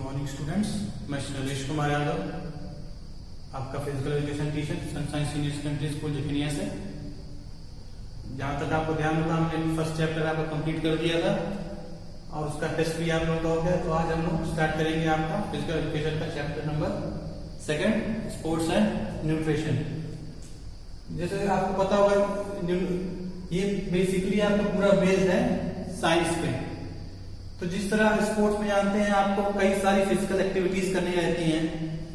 Morning students, मैं शैलेश कुमार यादव, आपका physical education teacher Sunshine senior secondary school Jakhania से। जहां तक आपको ध्यान होगा, हमने फर्स्ट चैप्टर आपका कंप्लीट कर दिया था और उसका टेस्ट भी आप लोगों का हो गया। तो आज हम लोग स्टार्ट करेंगे आपका फिजिकल एजुकेशन का chapter number 2, sports and nutrition. जैसे आपको पता होगा, ये बेसिकली आपका पूरा बेस्ड है साइंस पे। तो जिस तरह स्पोर्ट्स में जानते हैं आपको कई सारी फिजिकल एक्टिविटीज करनी रहती हैं,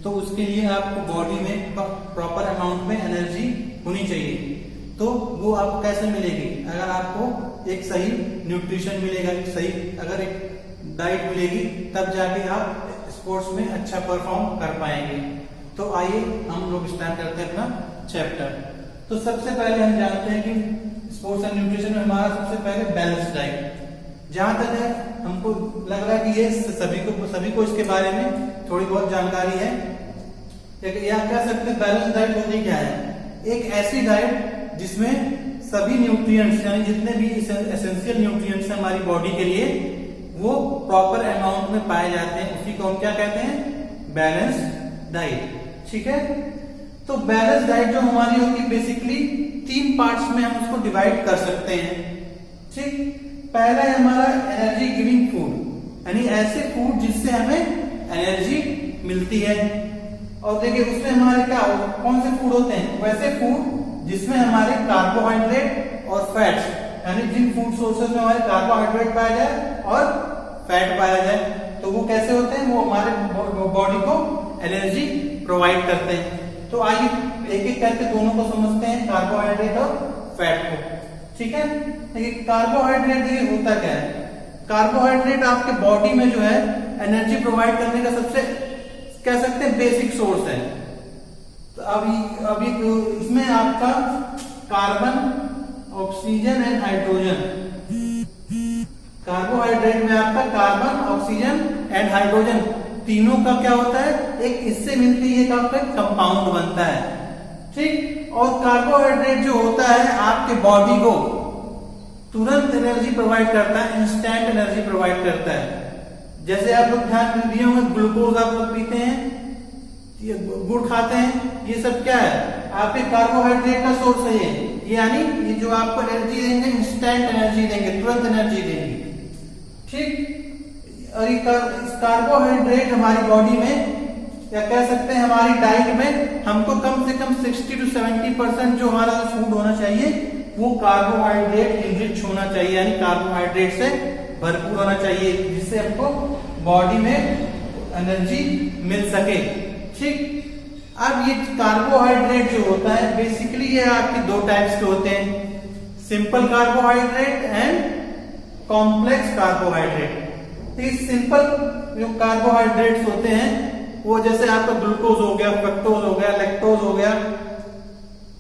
तो उसके लिए आपको बॉडी में प्रॉपर अमाउंट में एनर्जी होनी चाहिए। तो वो आपको कैसे मिलेगी? अगर आपको एक सही न्यूट्रिशन मिलेगा, अगर एक डाइट मिलेगी, तब जाके आप स्पोर्ट्स में अच्छा परफॉर्म कर पाएंगे। तो आइए हम लोग स्टार्ट करते हैं अपना चैप्टर। तो सबसे पहले हम जानते हैं कि स्पोर्ट्स एंड न्यूट्रिशन में हमारा सबसे पहले बैलेंस डाइट। जहां तक है हमको लग रहा है कि ये सभी को इसके बारे में थोड़ी बहुत जानकारी है, या कह सकते हैं बैलेंस डाइट होती क्या है? एक ऐसी डाइट जिसमें सभी न्यूट्रिएंट्स यानी जितने भी एसेंशियल न्यूट्रिएंट्स हैं हमारी बॉडी के लिए, वो प्रॉपर अमाउंट में पाए जाते हैं। उसी को हम क्या कहते हैं? Balance diet. ठीक है। तो बैलेंस डाइट जो हमारी होती है, बेसिकली 3 पार्ट्स में हम उसको डिवाइड कर सकते हैं। ठीक। पहला है हमारा एनर्जी गिविंग फूड, यानी ऐसे फूड जिससे हमें एनर्जी मिलती है। और देखिए उसमें हमारे क्या कौन से फूड होते हैं? वैसे फूड जिसमें हमारे कार्बोहाइड्रेट और फैट्स, यानी जिन फूड सोर्सेज में हमारे कार्बोहाइड्रेट पाया जाए और फैट पाया जाए, तो वो कैसे होते हैं? वो हमारे बॉडी को एनर्जी प्रोवाइड करते हैं। तो आइए एक एक करके दोनों को समझते हैं, कार्बोहाइड्रेट और फैट को। ठीक है। देखिए कार्बोहाइड्रेट ये होता क्या है? कार्बोहाइड्रेट आपके बॉडी में जो है एनर्जी प्रोवाइड करने का सबसे कह सकते हैं बेसिक सोर्स है। तो अभी इसमें आपका carbon, oxygen and hydrogen, carbohydrate में आपका कार्बन, ऑक्सीजन एंड हाइड्रोजन तीनों का क्या होता है? एक इससे मिलती है आपका कंपाउंड बनता है। ठीक। और कार्बोहाइड्रेट जो होता है आपके बॉडी को तुरंत एनर्जी प्रोवाइड करता है, इंस्टेंट एनर्जी प्रोवाइड करता है। जैसे आप लोग ध्यान दिए होंगे, ग्लूकोज आप लोग पीते हैं, गुड़ खाते हैं, ये सब क्या है? आपके कार्बोहाइड्रेट का सोर्स है ये, यानी ये जो आपको एनर्जी देंगे, इंस्टेंट एनर्जी देंगे, तुरंत एनर्जी देंगे। ठीक। और ये कार्बोहाइड्रेट हमारी बॉडी में, या कह सकते हैं हमारी डाइट में, हमको कम से कम 60 to 70% जो हमारा फूड होना चाहिए वो कार्बोहाइड्रेट इनरिच होना चाहिए, यानी कार्बोहाइड्रेट से भरपूर होना चाहिए, जिससे हमको बॉडी में एनर्जी मिल सके। ठीक। अब ये कार्बोहाइड्रेट जो होता है, बेसिकली ये आपके 2 टाइप्स के होते हैं, simple carbohydrate and complex carbohydrate. Simple जो कार्बोहाइड्रेट्स होते हैं वो जैसे आपका ग्लूकोज हो गया, फ्रक्टोज हो गया, लैक्टोज हो गया,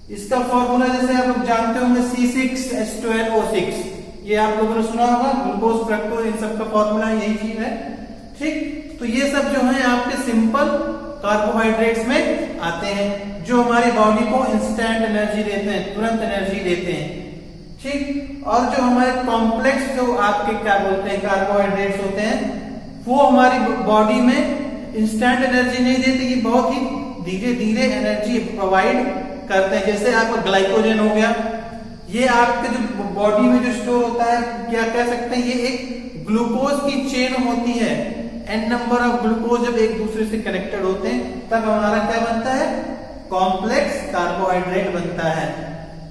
इसका फॉर्मूला जैसे आप लोग जानते होंगे C6H12O6, ये आप लोगों ने सुना होगा। ग्लूकोज, फ्रक्टोज, इन सब का फॉर्मूला यही चीज है। ठीक। तो ये सब जो है आपके सिंपल कार्बोहाइड्रेट्स में आते हैं, जो हमारी बॉडी को इंस्टेंट एनर्जी देते हैं, तुरंत एनर्जी देते हैं। ठीक। और जो हमारे कॉम्प्लेक्स जो आपके क्या बोलते हैं कार्बोहाइड्रेट्स होते हैं, वो हमारी बॉडी में इंस्टेंट एनर्जी नहीं देते, ये बहुत ही धीरे धीरे एनर्जी प्रोवाइड करते हैं। जैसे आपका ग्लाइकोजन हो गया, ये आपके जो बॉडी में जो स्टोर होता है, क्या कह सकते हैं, ये एक ग्लूकोज की चेन होती है। n नंबर ऑफ ग्लूकोज जब एक दूसरे से कनेक्टेड होते हैं, तब हमारा क्या बनता है? कॉम्प्लेक्स कार्बोहाइड्रेट बनता है।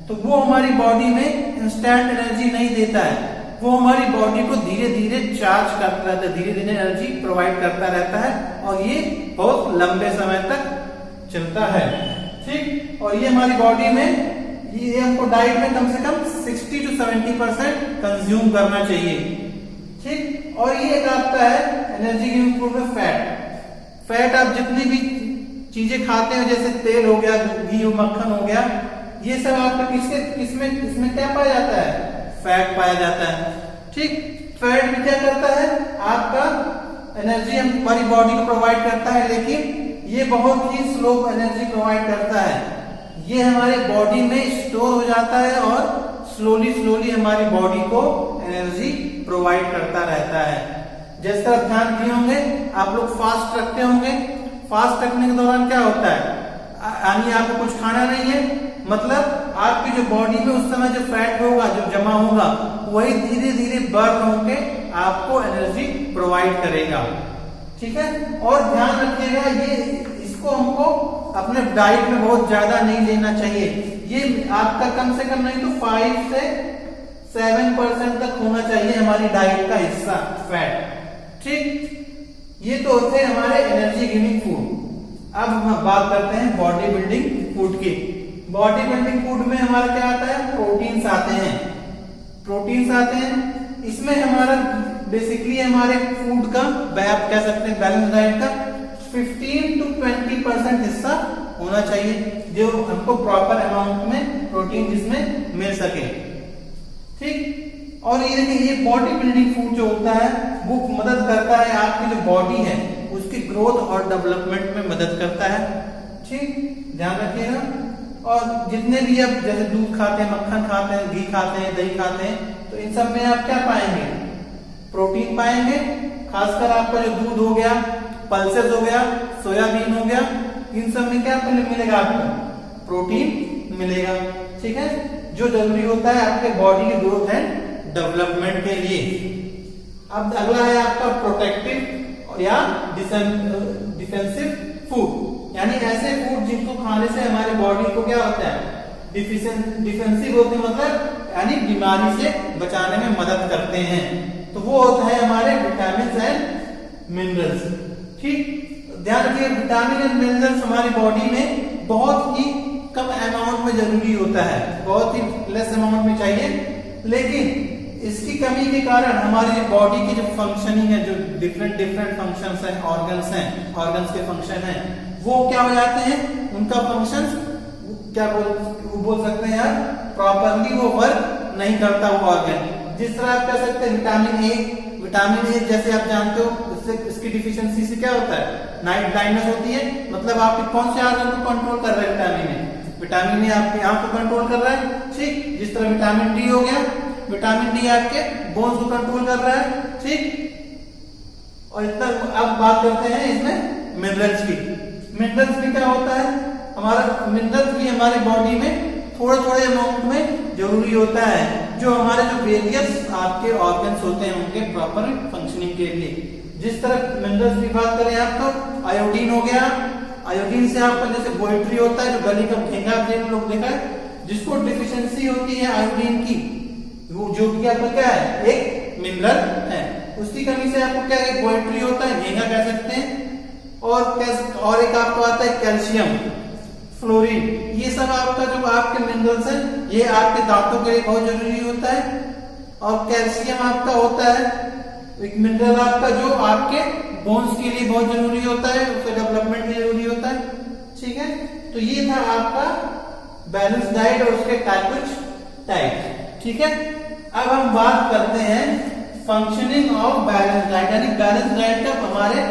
तो वो हमारी बॉडी में इंस्टेंट एनर्जी नहीं देता है, वो हमारी बॉडी को धीरे धीरे चार्ज करता रहता है, धीरे धीरे एनर्जी प्रोवाइड करता रहता है, और ये बहुत लंबे समय तक चलता है। ठीक। और ये हमारी बॉडी में, ये हमको डाइट में कम से कम 60 to 70% कंज्यूम करना चाहिए। ठीक। और ये एक आपका है एनर्जी गिविंग फूड में फैट आप जितनी भी चीजें खाते हैं, जैसे तेल हो गया, घी, मक्खन हो गया, ये सब आपका किसमें क्या पाया जाता है? फैट पाया जाता है। ठीक। फैट भी क्या करता है? आपका एनर्जी हमारी बॉडी को प्रोवाइड करता है, लेकिन ये बहुत ही स्लो एनर्जी प्रोवाइड करता है। ये हमारे बॉडी में स्टोर हो जाता है और स्लोली हमारी बॉडी को एनर्जी प्रोवाइड करता रहता है। जिस तरह ध्यान दिए होंगे आप लोग फास्ट रखते होंगे, फास्ट रखने के दौरान क्या होता है, यानी आपको कुछ खाना नहीं है, मतलब आपकी जो बॉडी में उस समय जो फैट होगा, जो जमा होगा, वही धीरे धीरे बर्न होके आपको एनर्जी प्रोवाइड करेगा। ठीक है, और ध्यान रखिएगा ये इसको हमको अपने डाइट में बहुत ज्यादा नहीं लेना चाहिए। ये आपका कम से कम नहीं तो 5 से 7% तक होना चाहिए हमारी डाइट का हिस्सा फैट। ठीक, ये तो होते हैं हमारे एनर्जी गिविंग फूड। अब हम बात करते हैं बॉडी बिल्डिंग फूड की। बॉडी बिल्डिंग फूड में हमारा क्या आता है, प्रोटीन्स आते हैं। प्रोटीन्स आते हैं, इसमें हमारा बेसिकली हमारे फूड का आप कह सकते हैं बैलेंस डाइट का 15 to 20% हिस्सा होना चाहिए, जो हमको प्रॉपर अमाउंट में प्रोटीन जिसमें मिल सके। ठीक, और ये देखिए ये बॉडी बिल्डिंग फूड जो होता है वो मदद करता है आपकी जो बॉडी है उसकी ग्रोथ और डेवलपमेंट में मदद करता है। ठीक, ध्यान रखिएगा। और जितने भी आप जैसे दूध खाते हैं, मक्खन खाते हैं, घी खाते हैं, दही खाते हैं, तो इन सब में आप क्या पाएंगे, प्रोटीन पाएंगे। खासकर आपका जो दूध हो गया, पल्सेस हो गया, सोयाबीन हो गया, इन सब में क्या मिलेगा आपको, प्रोटीन मिलेगा। ठीक है, जो जरूरी होता है आपके बॉडी की ग्रोथ एंड डेवलपमेंट के लिए। अब अगला है आपका प्रोटेक्टिव या डिफेंसिव फूड, यानी ऐसे फूड जिनको खाने से हमारे बॉडी को क्या होता है, डिफेंसिव होते हैं, मतलब यानी बीमारी से बचाने में मदद करते हैं। तो वो होता है हमारे विटामिन एंड मिनरल्स। ठीक, ध्यान रखिए विटामिन एंड मिनरल्स हमारी बॉडी में बहुत ही कम अमाउंट में जरूरी होता है, बहुत ही लेस अमाउंट में चाहिए, लेकिन इसकी कमी के कारण हमारी बॉडी की जो फंक्शनिंग है, जो डिफरेंट फंक्शंस हैं, ऑर्गन्स के फंक्शन हैं, वो क्या हो जाते हैं, उनका फंक्शंस क्या बोल सकते हैं यार, प्रॉपरली वो वर्क नहीं करता वो ऑर्गन। जिस तरह आप कह सकते हैं विटामिन ए जैसे आप जानते हो, उससे इसकी डिफिशियंसी से क्या होता है, नाइट ब्लाइंडनेस होती है। मतलब आपके कौन से ऑर्गन को कंट्रोल कर रहा है विटामिन ए? विटामिन ए आपकी आंख को कंट्रोल कर रहा है। ठीक, जिस तरह विटामिन डी हो गया, विटामिन डी आपके बोन्स को कंट्रोल कर रहा है। ठीक, और इतना अब बात करते हैं इसमें मिनरल्स की। मिनरल्स में क्या होता है, हमारा मिनरल्स भी हमारे बॉडी में थोड़े अमाउंट में जरूरी होता है, जो हमारे जो वेरियस आपके ऑर्गन्स होते हैं उनके प्रॉपर फंक्शनिंग के लिए। जिस तरह मिनरल्स की बात करें आप तो आयोडीन हो गया, आयोडीन से आपका जैसे पोएट्री होता है, जो गली का घेंगा आप लोग देखा है, जिसको डिफिशियंसी होती है आयोडीन की, वो जो कि आपका क्या है, एक मिनरल है, उसकी कमी से आपको क्या है, पोएट्री होता है, घेंगा कह सकते हैं। और एक आपको आता है कैल्शियम, फ्लोरीन, ये सब आपका जो आपके मिनरल्स हैं, ये आपके दांतों के लिए बहुत जरूरी होता है। और कैल्शियम आपका होता है एक मिनरल आपका जो आपके बोन्स के लिए बहुत जरूरी होता है, उसके डेवलपमेंट के लिए जरूरी होता है। ठीक है, तो ये था आपका बैलेंस डाइट और उसके कुछ टाइप। ठीक है, अब हम बात करते हैं फंक्शनिंग ऑफ बैलेंस डाइट, यानी बैलेंस डाइट का हमारे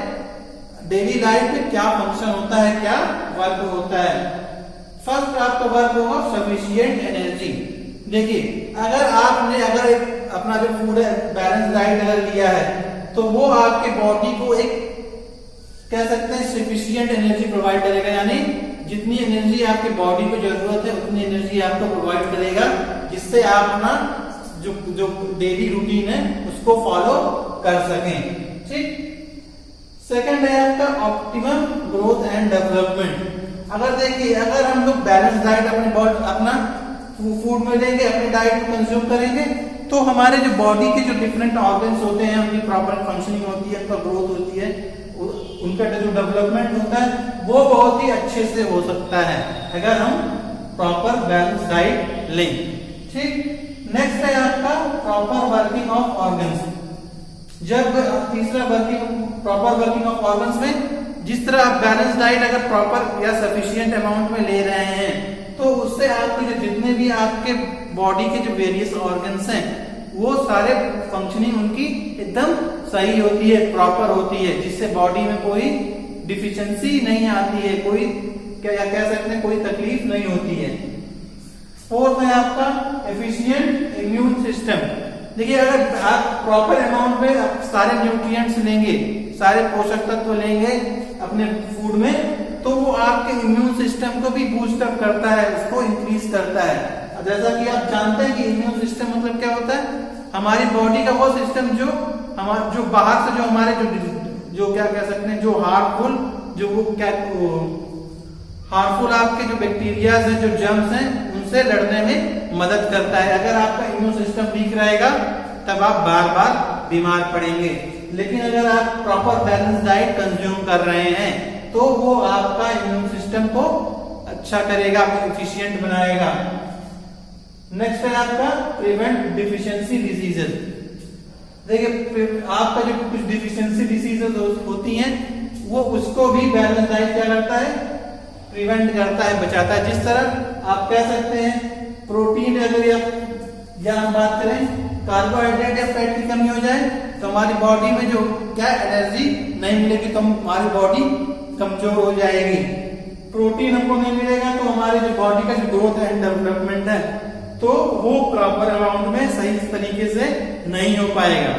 डेली लाइफ में क्या फंक्शन होता है, क्या वर्क होता है। फर्स्ट आपका वर्क होगा सफिशिएंट एनर्जी। देखिए अगर एक अपना जो फूड है बैलेंस डाइट अगर लिया है, तो वो आपके बॉडी को एक कह सकते हैं सफिशिएंट एनर्जी प्रोवाइड करेगा, यानी जितनी एनर्जी आपके बॉडी को जरूरत है उतनी एनर्जी आपको प्रोवाइड करेगा, जिससे आप अपना जो डेली रूटीन है उसको फॉलो कर सकें। ठीक, सेकंड है आपका ऑप्टिमम ग्रोथ एंड डेवलपमेंट। अगर हम लोग बैलेंस डाइट अपना फूड में लेंगे, अपनी डाइट में कंज्यूम करेंगे, तो हमारे जो बॉडी के जो डिफरेंट ऑर्गन्स होते हैं उनकी प्रॉपर फंक्शनिंग होती है, उनका ग्रोथ होती है, उनका जो डेवलपमेंट होता है वो बहुत ही अच्छे से हो सकता है अगर हम प्रॉपर बैलेंस डाइट लें। ठीक, नेक्स्ट है आपका प्रॉपर वर्किंग ऑफ ऑर्गन्स। जब तीसरा प्रॉपर वर्किंग ऑफ ऑर्गन्स में जिस तरह आप बैलेंस डाइट अगर प्रॉपर या सफिशिएंट अमाउंट में ले रहे हैं, तो उससे आपके जो जितने भी आपके बॉडी के जो वेरियस ऑर्गन्स हैं वो सारे फंक्शनिंग उनकी एकदम सही होती है, प्रॉपर होती है, जिससे बॉडी में कोई डिफिशियंसी नहीं आती है, कोई क्या कह सकते हैं, कोई तकलीफ नहीं होती है। फोर्थ है आपका एफिशिएंट इम्यून सिस्टम। देखिए अगर आप प्रॉपर अमाउंट में सारे न्यूट्रिएंट्स लेंगे, सारे पोषक तत्व लेंगे अपने फूड में, तो वो आपके इम्यून सिस्टम को भी बूस्ट अप करता है, उसको इंक्रीज करता है। जैसा कि आप जानते हैं कि इम्यून सिस्टम मतलब क्या होता है, हमारी बॉडी का वो सिस्टम जो बाहर से जो हमारे जो क्या कह सकते हैं, जो हार्मफुल आपके जो बैक्टीरिया है, जो जर्म्स हैं, उनसे लड़ने में मदद करता है। अगर आपका इम्यून सिस्टम वीक रहेगा तब आप बार बार बीमार पड़ेंगे। लेकिन अगर आप प्रॉपर बैलेंस डाइट कंज्यूम कर रहे हैं तो वो आपका इम्यून सिस्टम को अच्छा करेगा, एफिशिएंट बनाएगा। नेक्स्ट है आपका प्रिवेंट डिफिशियंसी डिजीजेस। देखिए आपका जो कुछ डिफिशियंसी डिजीजेस होती हैं वो उसको भी बैलेंस डाइट क्या करता है, प्रिवेंट करता है, बचाता है। जिस तरह आप कह सकते हैं प्रोटीन अगर या हम बात करें कार्बोहाइड्रेट या फैट की कमी हो जाए तो हमारी बॉडी में जो क्या एनर्जी नहीं मिलेगी, तो हमारी बॉडी कमजोर हो जाएगी। प्रोटीन हमको नहीं मिलेगा तो हमारी जो बॉडी का जो ग्रोथ एंड डेवलपमेंट है तो वो प्रॉपर अमाउंट में सही तरीके से नहीं हो पाएगा।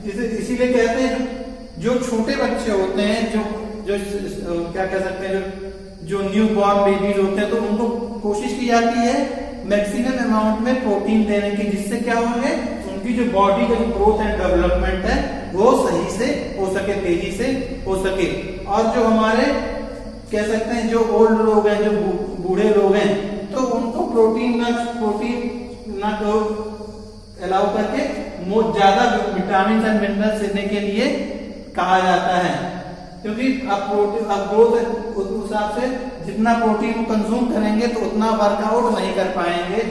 इसीलिए कहते हैं जो छोटे बच्चे होते हैं, जो क्या कह सकते हैं, जो न्यू बॉर्न बेबीज होते हैं, तो उनको कोशिश की जाती है मैक्सिमम अमाउंट में प्रोटीन देने की, जिससे क्या होंगे उनकी जो बॉडी का जो ग्रोथ एंड डेवलपमेंट है वो सही से हो सके, तेजी से हो सके। और जो हमारे कह सकते हैं जो ओल्ड लोग हैं, जो बूढ़े लोग हैं, तो उनको प्रोटीन ना तो अलाउ करके ज्यादा विटामिन एंड मिनरल्स देने के लिए कहा जाता है। क्योंकि आप ग्रोथ उस हिसाब से जितना प्रोटीन कंज्यूम करेंगे तो उतना वर्कआउट नहीं कर पाएंगे,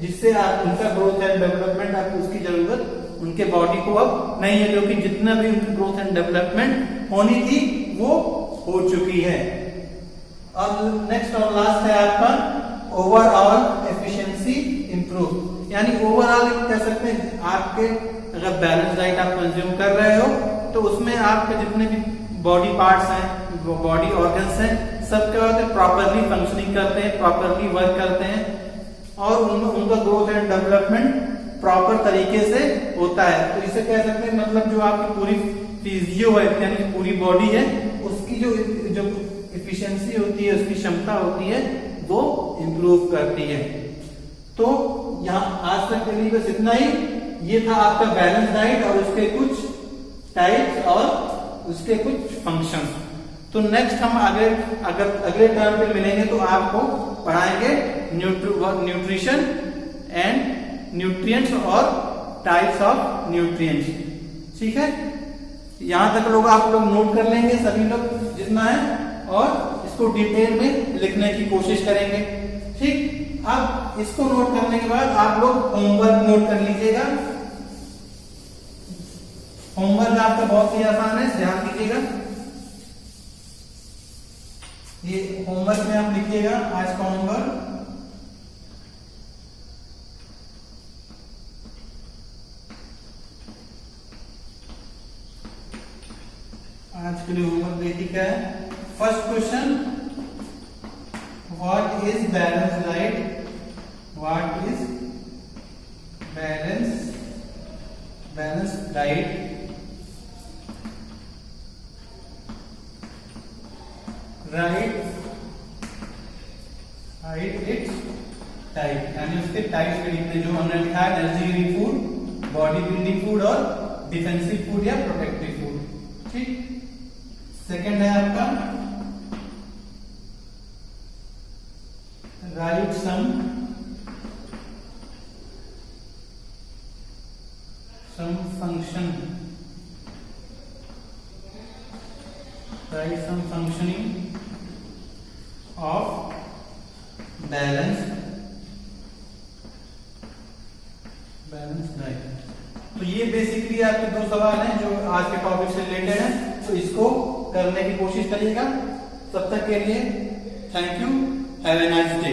जिससे आप उनका ग्रोथ एंड डेवलपमेंट, आपको उसकी जरूरत उनके बॉडी को अब नहीं है, क्योंकि जितना भी उनकी ग्रोथ एंड डेवलपमेंट होनी थी वो हो चुकी है। और नेक्स्ट और लास्ट है आपका ओवरऑल एफिशिएंसी इंप्रूव। यानी ओवरऑल कह सकते हैं आपके अगर बैलेंस डाइट आप कंज्यूम कर रहे हो तो उसमें आपके जितने भी बॉडी पार्ट्स हैं, बॉडी ऑर्गन्स हैं, सब क्या होते हैं प्रॉपरली फंक्शनिंग करते हैं, प्रॉपरली वर्क करते हैं और उनका ग्रोथ एंड डेवलपमेंट प्रॉपर तरीके से होता है। तो इसे कह सकते हैं मतलब जो आपकी पूरी फिजियो है, यानी पूरी बॉडी है, उसकी जो एफिशिएंसी होती है, उसकी क्षमता होती है, वो इंप्रूव करती है। तो यहाँ आज तक के लिए बस इतना ही। ये था आपका बैलेंस डाइट और उसके कुछ टाइप्स और उसके कुछ फंक्शंस। तो नेक्स्ट हम अगले टर्म पे मिलेंगे तो आपको पढ़ाएंगे न्यूट्रिशन एंड न्यूट्रिएंट्स और टाइप्स ऑफ न्यूट्रिएंट्स। ठीक है, यहां तक लोग आप लोग नोट कर लेंगे सभी लोग जितना है, और इसको डिटेल में लिखने की कोशिश करेंगे। ठीक, अब इसको नोट करने के बाद आप लोग होमवर्क नोट कर लीजिएगा। होमवर्क आपका बहुत ही आसान है, ध्यान दीजिएगा। ये होमवर्क में आप लिखिएगा आज का होमवर्क। आज के लिए होमवर्क देखिए क्या है। First question, what is balance diet? What is balance diet? Write its type, यानी उसके टाइप्स के लिखते जो हमने लिखा है energy giving food, body building food और डिफेंसिव फूड या प्रोटेक्टिव फूड। ठीक, सेकंड है आपका write some function, write some functioning of balance diet. तो ये बेसिकली आपके दो सवाल हैं जो आज के टॉपिक से रिलेटेड हैं, तो इसको करने की कोशिश करिएगा। तब तक के लिए thank you, have a nice day.